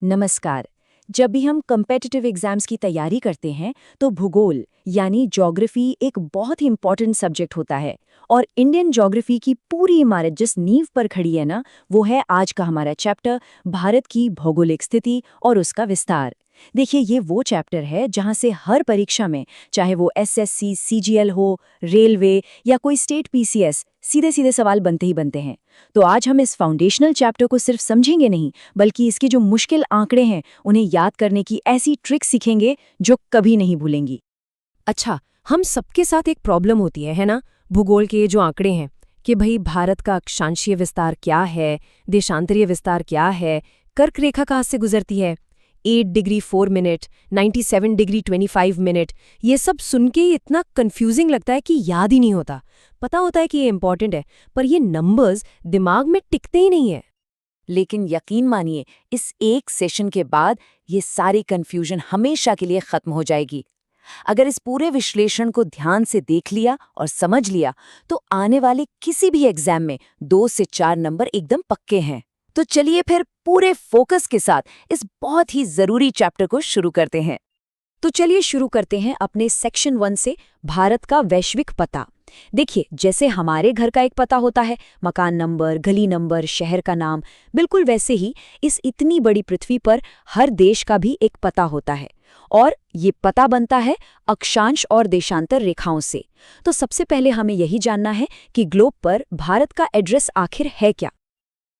नमस्कार। जब भी हम कम्पिटिटिव एग्जाम्स की तैयारी करते हैं तो भूगोल यानी ज्योग्राफी एक बहुत ही इम्पॉर्टेंट सब्जेक्ट होता है। और इंडियन ज्योग्राफी की पूरी इमारत जिस नींव पर खड़ी है ना, वो है आज का हमारा चैप्टर, भारत की भौगोलिक स्थिति और उसका विस्तार। देखिए, ये वो चैप्टर है जहाँ से हर परीक्षा में, चाहे वो एसएससी, सीजीएल हो, रेलवे या कोई स्टेट पीसीएस, सीधे सीधे सवाल बनते ही बनते हैं। तो आज हम इस फाउंडेशनल चैप्टर को सिर्फ समझेंगे नहीं, बल्कि इसके जो मुश्किल आंकड़े हैं उन्हें याद करने की ऐसी ट्रिक सीखेंगे जो कभी नहीं भूलेंगी। अच्छा, हम सबके साथ एक प्रॉब्लम होती है ना? भूगोल के ये जो आंकड़े हैं कि भाई भारत का अक्षांशीय विस्तार क्या है, देशांतरीय विस्तार क्या है, कर्क रेखा कहाँ से गुजरती है, 8 डिग्री 4 मिनट, 97 डिग्री 25 मिनट, ये सब सुन के ही इतना कंफ्यूजिंग लगता है कि याद ही नहीं होता। पता होता है कि ये इंपॉर्टेंट है, पर ये नंबर्स दिमाग में टिकते ही नहीं है। लेकिन यकीन मानिए, इस एक सेशन के बाद ये सारी कंफ्यूजन हमेशा के लिए खत्म हो जाएगी। अगर इस पूरे विश्लेषण को ध्यान से देख लिया और समझ लिया, तो आने वाले किसी भी एग्जाम में 2 से 4 नंबर एकदम पक्के हैं। तो चलिए फिर पूरे फोकस के साथ इस बहुत ही जरूरी चैप्टर को शुरू करते हैं। तो चलिए शुरू करते हैं अपने सेक्शन 1 से, भारत का वैश्विक पता। देखिए, जैसे हमारे घर का एक पता होता है, मकान नंबर, गली नंबर, शहर का नाम, बिल्कुल वैसे ही इस इतनी बड़ी पृथ्वी पर हर देश का भी एक पता होता है। और ये पता बनता है अक्षांश और देशांतर रेखाओं से। तो सबसे पहले हमें यही जानना है कि ग्लोब पर भारत का एड्रेस आखिर है क्या।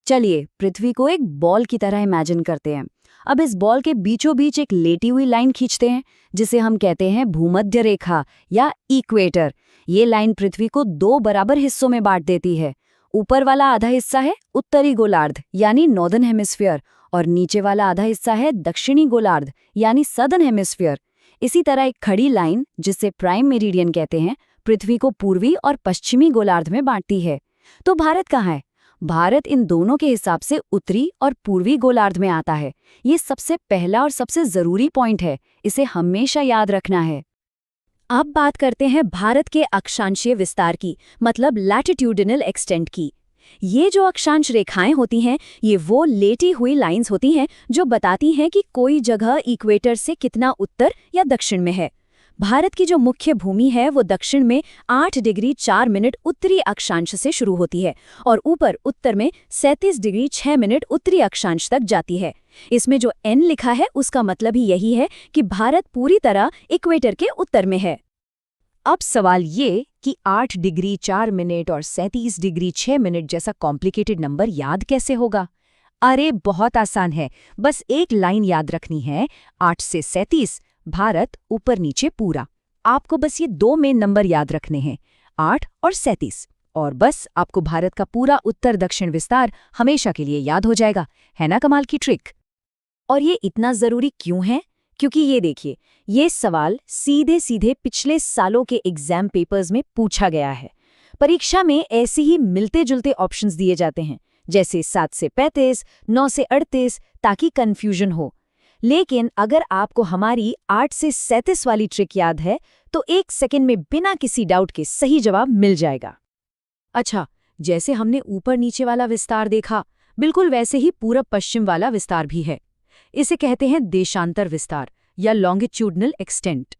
चलिए पृथ्वी को एक बॉल की तरह इमेजिन करते हैं। अब इस बॉल के बीचों बीच एक लेटी हुई लाइन खींचते हैं, जिसे हम कहते हैं भूमध्य रेखा या इक्वेटर। ये लाइन पृथ्वी को 2 बराबर हिस्सों में बांट देती है। ऊपर वाला आधा हिस्सा है उत्तरी गोलार्ध यानी नॉर्दर्न हेमिस्फीयर, और नीचे वाला आधा हिस्सा है दक्षिणी गोलार्ध यानी सदर्न हेमिस्फीयर। इसी तरह एक खड़ी लाइन, जिसे प्राइम मेरिडियन कहते हैं, पृथ्वी को पूर्वी और पश्चिमी गोलार्ध में बांटती है। तो भारत कहाँ है? भारत इन दोनों के हिसाब से उत्तरी और पूर्वी गोलार्ध में आता है। ये सबसे पहला और सबसे जरूरी पॉइंट है, इसे हमेशा याद रखना है। अब बात करते हैं भारत के अक्षांशीय विस्तार की, मतलब लैटिट्यूडिनल एक्सटेंट की। ये जो अक्षांश रेखाएं होती हैं, ये वो लेटी हुई लाइंस होती हैं जो बताती हैं कि कोई जगह इक्वेटर से कितना उत्तर या दक्षिण में है। भारत की जो मुख्य भूमि है वो दक्षिण में 8 डिग्री 4 मिनट उत्तरी अक्षांश से शुरू होती है और ऊपर उत्तर में 37 डिग्री 6 मिनट उत्तरी अक्षांश तक जाती है। इसमें जो एन लिखा है उसका मतलब ही यही है कि भारत पूरी तरह इक्वेटर के उत्तर में है। अब सवाल ये कि 8 डिग्री 4 मिनट और 37 डिग्री 6 मिनट जैसा कॉम्प्लिकेटेड नंबर याद कैसे होगा? अरे बहुत आसान है, बस एक लाइन याद रखनी है, 8 से 37, भारत ऊपर नीचे पूरा। आपको बस ये 2 मेन नंबर याद रखने हैं, 8 और 37, और बस आपको भारत का पूरा उत्तर दक्षिण विस्तार हमेशा के लिए याद हो जाएगा। है ना कमाल की ट्रिक? और ये इतना जरूरी क्यों है? क्योंकि ये देखिए, ये सवाल सीधे सीधे पिछले सालों के एग्जाम पेपर्स में पूछा गया है। परीक्षा में ऐसे ही मिलते जुलते ऑप्शंस दिए जाते हैं, जैसे 7 से 35, 9 से 38, ताकि कंफ्यूजन हो। लेकिन अगर आपको हमारी 8 से 37 वाली ट्रिक याद है, तो 1 सेकंड में बिना किसी डाउट के सही जवाब मिल जाएगा। अच्छा, जैसे हमने ऊपर नीचे वाला विस्तार देखा, बिल्कुल वैसे ही पूरब पश्चिम वाला विस्तार भी है। इसे कहते हैं देशांतर विस्तार या लॉन्गिट्यूडनल एक्सटेंट।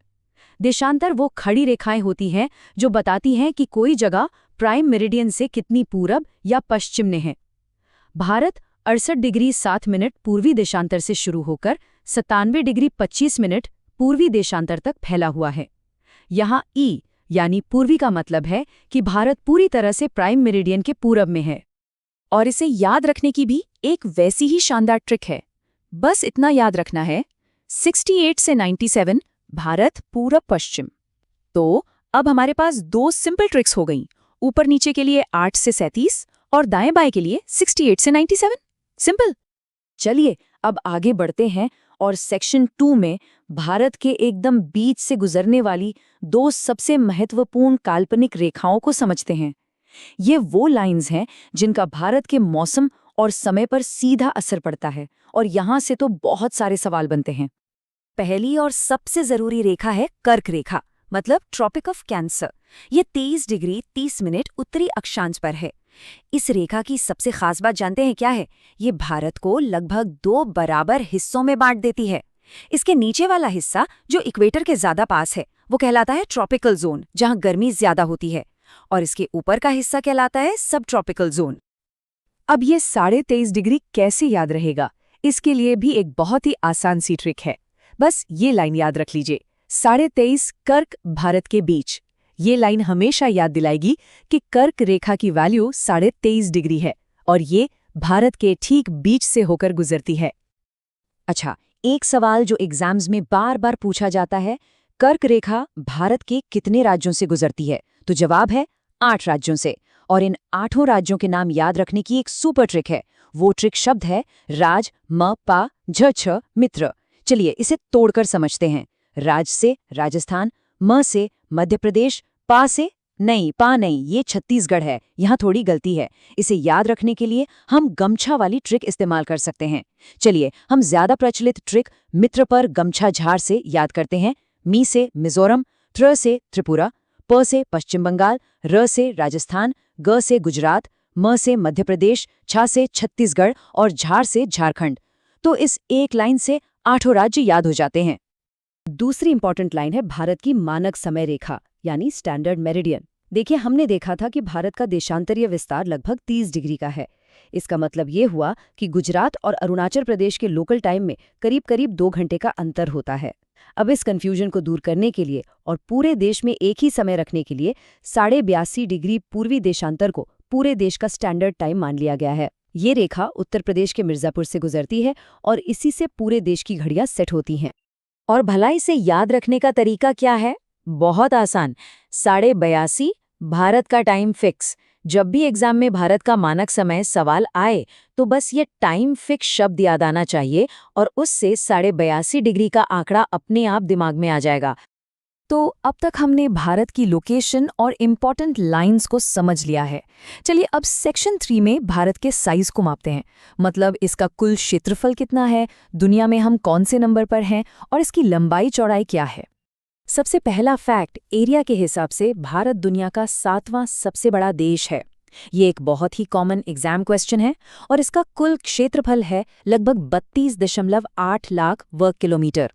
देशांतर वो खड़ी रेखाएं होती हैं जो बताती हैं कि कोई जगह प्राइम मेरिडियन से कितनी पूरब या पश्चिम में है। भारत 68 डिग्री 7 मिनट पूर्वी देशांतर से शुरू होकर 97 डिग्री 25 मिनट पूर्वी देशांतर तक फैला हुआ है। यहाँ ई यानी पूर्वी का मतलब है कि भारत पूरी तरह से प्राइम मेरिडियन के पूरब में है। और इसे याद रखने की भी एक वैसी ही शानदार ट्रिक है। बस इतना याद रखना है, 68 से 97 भारत पूरब पश्चिम। तो अब हमारे पास 2 सिंपल ट्रिक्स हो गईं, ऊपर नीचे के लिए 8 से 37 और दाएं बाएं के लिए 68 से 97। सिंपल। चलिए अब आगे बढ़ते हैं और सेक्शन 2 में भारत के एकदम बीच से गुजरने वाली 2 सबसे महत्वपूर्ण काल्पनिक रेखाओं को समझते हैं। ये वो लाइंस हैं जिनका भारत के मौसम और समय पर सीधा असर पड़ता है, और यहाँ से तो बहुत सारे सवाल बनते हैं। पहली और सबसे जरूरी रेखा है कर्क रेखा, मतलब ट्रॉपिक ऑफ कैंसर। ये 23 डिग्री 30 मिनट उत्तरी अक्षांश पर है। इस रेखा की सबसे खास बात जानते हैं क्या है? ये भारत को लगभग 2 बराबर हिस्सों में बांट देती है। इसके नीचे वाला हिस्सा जो इक्वेटर के ज्यादा पास है वो कहलाता है ट्रॉपिकल जोन, जहां गर्मी ज्यादा होती है, और इसके ऊपर का हिस्सा कहलाता है सब ट्रॉपिकल जोन। अब ये 23.5 डिग्री कैसे याद रहेगा? इसके लिए भी एक बहुत ही आसान सी ट्रिक है। बस ये लाइन याद रख लीजिए, 23.5 कर्क भारत के बीच। ये लाइन हमेशा याद दिलाएगी कि कर्क रेखा की वैल्यू 23.5 डिग्री है और ये भारत के ठीक बीच से होकर गुजरती है। अच्छा, एक सवाल जो एग्जाम्स में बार बार पूछा जाता है, कर्क रेखा भारत के कितने राज्यों से गुजरती है? तो जवाब है 8 राज्यों से। और इन 8 राज्यों के नाम याद रखने की एक सुपर ट्रिक है। वो ट्रिक शब्द है राज, म, पा, झ, छ, मित्र। चलिए इसे तोड़कर समझते हैं। राज से राजस्थान, म से मध्य प्रदेश, पा से पा नहीं, ये छत्तीसगढ़ है, यहाँ थोड़ी गलती है। इसे याद रखने के लिए हम गमछा वाली ट्रिक इस्तेमाल कर सकते हैं। चलिए हम ज्यादा प्रचलित ट्रिक मित्र पर गमछा झाड़ से याद करते हैं। मी से मिजोरम, त्र से त्रिपुरा, प से पश्चिम बंगाल, र से राजस्थान, ग से गुजरात, म से मध्य प्रदेश, छ से छत्तीसगढ़ और झाड़ से झारखंड। तो इस एक लाइन से 8 राज्य याद हो जाते हैं। दूसरी इंपॉर्टेंट लाइन है भारत की मानक समय रेखा यानी स्टैंडर्ड मेरिडियन। देखिए, हमने देखा था कि भारत का देशांतरीय विस्तार लगभग 30 डिग्री का है। इसका मतलब ये हुआ कि गुजरात और अरुणाचल प्रदेश के लोकल टाइम में करीब करीब 2 घंटे का अंतर होता है। अब इस कंफ्यूजन को दूर करने के लिए और पूरे देश में एक ही समय रखने के लिए 82.5 डिग्री पूर्वी देशांतर को पूरे देश का स्टैंडर्ड टाइम मान लिया गया है। ये रेखा उत्तर प्रदेश के मिर्जापुर से गुजरती है और इसी से पूरे देश की घड़ियां सेट होती हैं। और भला इसे याद रखने का तरीका क्या है? बहुत आसान, 82.5 भारत का टाइम फिक्स। जब भी एग्जाम में भारत का मानक समय सवाल आए तो बस ये टाइम फिक्स शब्द याद आना चाहिए और उससे 82.5 डिग्री का आंकड़ा अपने आप दिमाग में आ जाएगा। तो अब तक हमने भारत की लोकेशन और इम्पॉर्टेंट लाइंस को समझ लिया है। चलिए अब सेक्शन 3 में भारत के साइज को मापते हैं। मतलब इसका कुल क्षेत्रफल कितना है, दुनिया में हम कौन से नंबर पर हैं और इसकी लंबाई चौड़ाई क्या है। सबसे पहला फैक्ट, एरिया के हिसाब से भारत दुनिया का 7वां सबसे बड़ा देश है। ये एक बहुत ही कॉमन एग्जाम क्वेश्चन है और इसका कुल क्षेत्रफल है लगभग 32.8 लाख वर्ग किलोमीटर।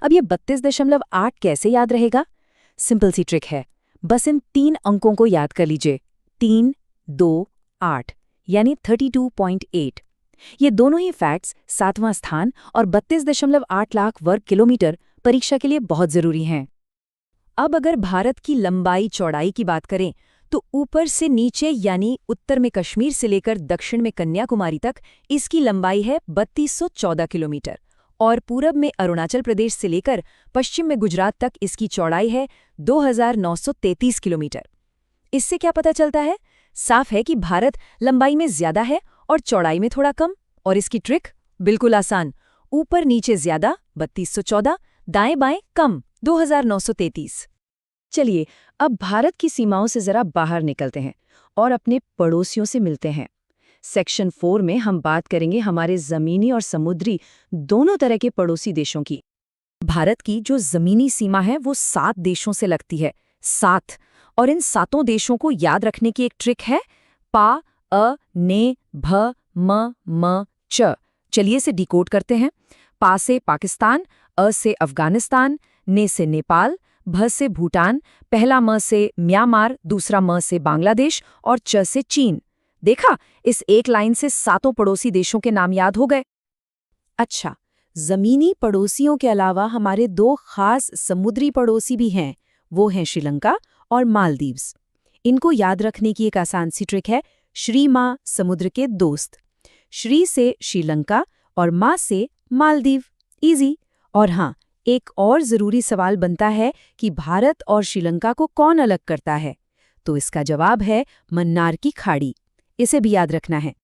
अब ये 32.8 कैसे याद रहेगा? सिंपल सी ट्रिक है, बस इन 3 अंकों को याद कर लीजिए, 3, 2, 8 यानी 32.8। ये दोनों ही फैक्ट्स 7वां स्थान और 32.8 लाख वर्ग किलोमीटर परीक्षा के लिए बहुत जरूरी हैं। अब अगर भारत की लंबाई चौड़ाई की बात करें तो ऊपर से नीचे यानी उत्तर में कश्मीर से लेकर दक्षिण में कन्याकुमारी तक इसकी लंबाई है 3214 किलोमीटर और पूरब में अरुणाचल प्रदेश से लेकर पश्चिम में गुजरात तक इसकी चौड़ाई है 2933 किलोमीटर। इससे क्या पता चलता है? साफ है कि भारत लंबाई में ज्यादा है और चौड़ाई में थोड़ा कम। और इसकी ट्रिक बिल्कुल आसान, ऊपर नीचे ज्यादा 3214, दाएं बाएं कम 2933। चलिए अब भारत की सीमाओं से जरा बाहर निकलते हैं और अपने पड़ोसियों से मिलते हैं। सेक्शन 4 में हम बात करेंगे हमारे जमीनी और समुद्री दोनों तरह के पड़ोसी देशों की। भारत की जो जमीनी सीमा है वो 7 देशों से लगती है, 7। और इन 7 देशों को याद रखने की एक ट्रिक है, पा, अ, ने, भ, म, च। चलिए इसे डिकोड करते हैं। पा से पाकिस्तान, अ से अफगानिस्तान, ने से नेपाल, भ से भूटान, पहला म से म्यांमार, दूसरा म से बांग्लादेश और च से चीन। देखा, इस एक लाइन से 7 पड़ोसी देशों के नाम याद हो गए। अच्छा, जमीनी पड़ोसियों के अलावा हमारे 2 खास समुद्री पड़ोसी भी हैं, वो हैं श्रीलंका और मालदीव्स। इनको याद रखने की एक आसान सी ट्रिक है, श्री माँ समुद्र के दोस्त। श्री से श्रीलंका और माँ से मालदीव, इजी। और हाँ, एक और जरूरी सवाल बनता है कि भारत और श्रीलंका को कौन अलग करता है? तो इसका जवाब है मन्नार की खाड़ी। इसे भी याद रखना है।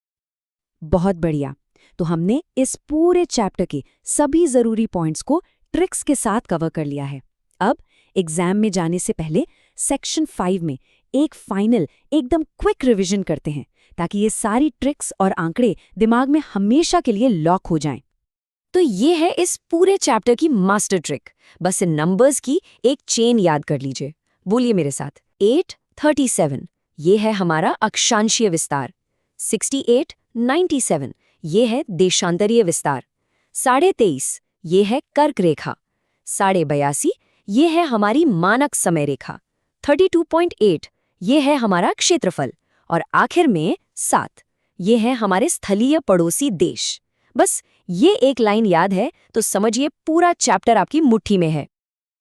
बहुत बढ़िया, तो हमने इस पूरे चैप्टर के सभी जरूरी पॉइंट्स को ट्रिक्स के साथ कवर कर लिया है। अब एग्जाम में जाने से पहले सेक्शन 5 में एक फाइनल एकदम क्विक रिवीजन करते हैं ताकि ये सारी ट्रिक्स और आंकड़े दिमाग में हमेशा के लिए लॉक हो जाएं। तो ये है इस पूरे चैप्टर की मास्टर ट्रिक। बस इन नंबर्स की एक चेन याद कर लीजिए। बोलिए मेरे साथ, 8, 37, ये है हमारा अक्षांशीय विस्तार। 68, 97 ये है देशांतरीय विस्तार। 23.5 ये है कर्क रेखा। 82.5 ये है हमारी मानक समय रेखा। 32.8 ये है हमारा क्षेत्रफल। और आखिर में 7 ये है हमारे स्थलीय पड़ोसी देश। बस ये एक लाइन याद है तो समझिए पूरा चैप्टर आपकी मुट्ठी में है।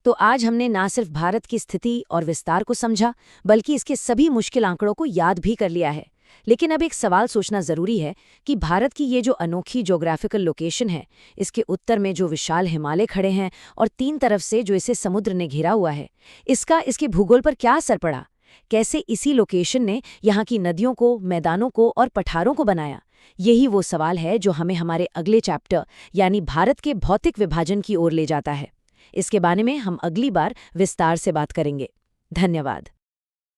तो आज हमने ना सिर्फ भारत की स्थिति और विस्तार को समझा, बल्कि इसके सभी मुश्किल आंकड़ों को याद भी कर लिया है। लेकिन अब एक सवाल सोचना ज़रूरी है कि भारत की ये जो अनोखी ज्योग्राफिकल लोकेशन है, इसके उत्तर में जो विशाल हिमालय खड़े हैं और 3 तरफ से जो इसे समुद्र ने घेरा हुआ है, इसका इसके भूगोल पर क्या असर पड़ा? कैसे इसी लोकेशन ने यहाँ की नदियों को, मैदानों को और पठारों को बनाया? यही वो सवाल है जो हमें हमारे अगले चैप्टर यानी भारत के भौतिक विभाजन की ओर ले जाता है। इसके बारे में हम अगली बार विस्तार से बात करेंगे। धन्यवाद।